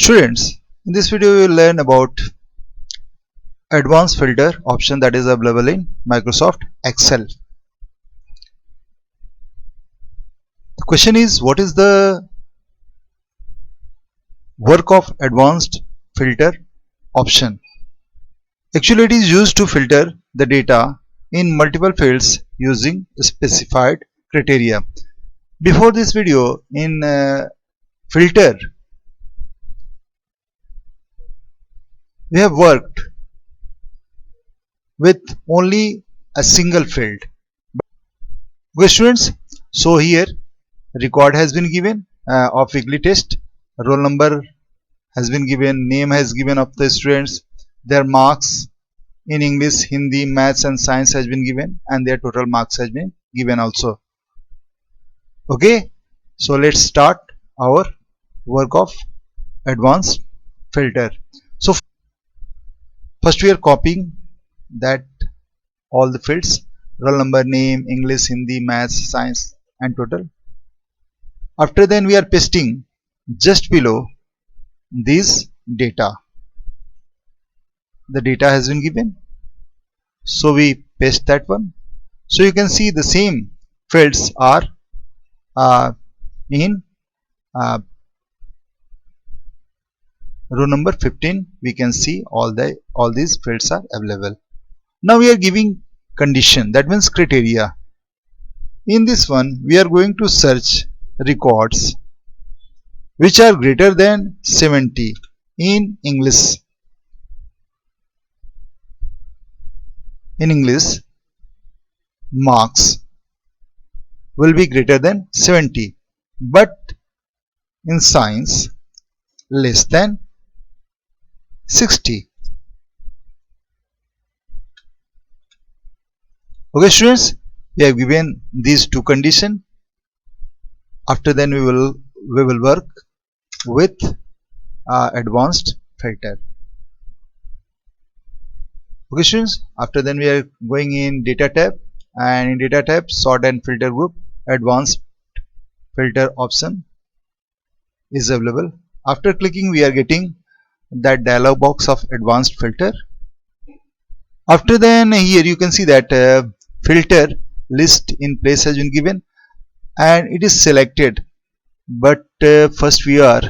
Students, in this video we will learn about advanced filter option that is available in Microsoft Excel. The question is, what is the work of advanced filter option? Actually, it is used to filter the data in multiple fields using specified criteria. Before this video, in filter, we have worked with only a single field. Okay, students, so here record has been given of weekly test, roll number has been given, name has given of the students, their marks in English, Hindi, maths and science has been given, and their total marks has been given also. Okay, so let's start our work of advanced filter. So first we are copying that all the fields, roll number, name, English, Hindi, maths, science and total. After then we are pasting just below these data. The data has been given, so we paste that one. So you can see the same fields are in row number 15. We can see all these fields are available. Now we are giving condition, that means criteria. In this one we are going to search records which are greater than 70 in English. In English, marks will be greater than 70, but in science less than 60. Okay, students, we have given these two conditions. After then we will work with advanced filter. Okay, students, after then we are going in data tab, and in data tab sort and filter group, advanced filter option is available. After clicking we are getting that dialog box of advanced filter. After then here you can see that filter list in place has been given and it is selected, but first we are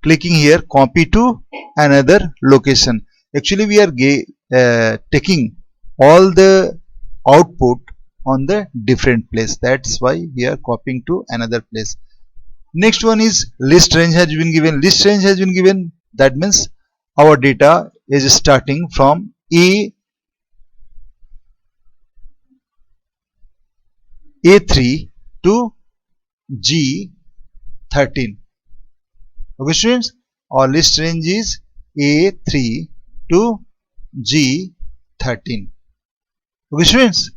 clicking here copy to another location. Actually we are taking all the output on the different place, that's why we are copying to another place. Next one is list range has been given. List range has been given, that means our data is starting from A3 to G13. Okay, students, our list range is A3 to G13. Okay, students,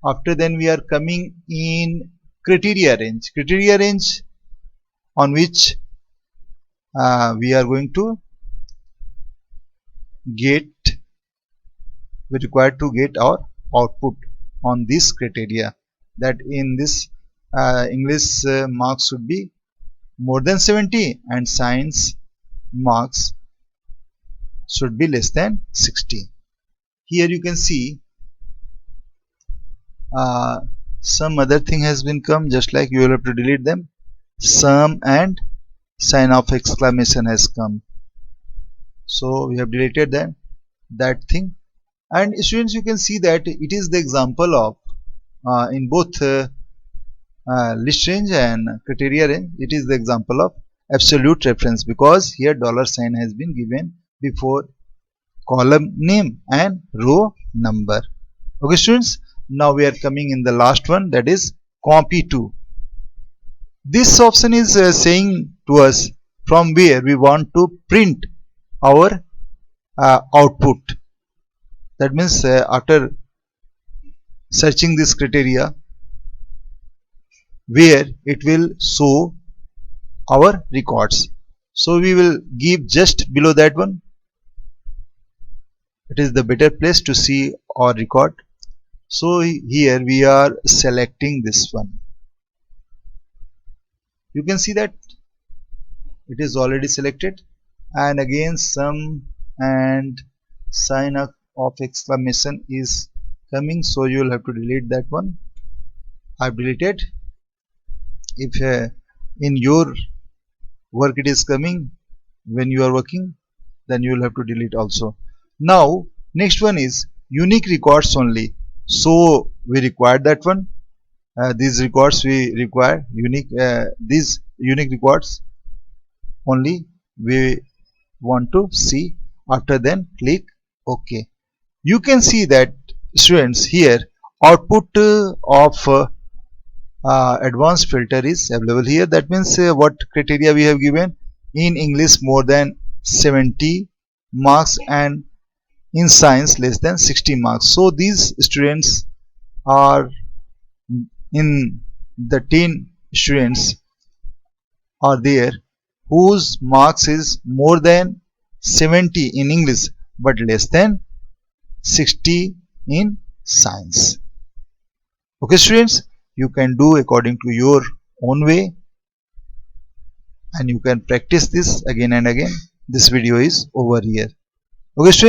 after then we are coming in criteria range. Criteria range on which we are going to we require to get our output on this criteria, that in this English marks should be more than 70 and science marks should be less than 60. Here you can see some other thing has been come, just like you will have to delete them. Sum and sign of exclamation has come, so we have deleted that thing. And students, you can see that it is the example of in both list range and criteria range, it is the example of absolute reference, because here $sign has been given before column name and row number. Okay, students, now we are coming in the last one, that is copy to. This option is saying to us from where we want to print our output. That means after searching this criteria, where it will show our records. So we will give just below that one. It is the better place to see our record. So here we are selecting this one. You can see that it is already selected, and again sum and sign of exclamation is coming, so you will have to delete that one. I've deleted. If in your work it is coming when you are working, then you will have to delete also. Now next one is unique records only, so we require that one. These records we require unique, these unique records only we want to see. After then click OK. You can see that students here output of advanced filter is available here. That means what criteria we have given: in English more than 70 marks and in science less than 60 marks. So these students are in the 10 students are there whose marks is more than 70 in English but less than 60 in science. Okay students, you can do according to your own way and you can practice this again and again. This video is over here. Okay students.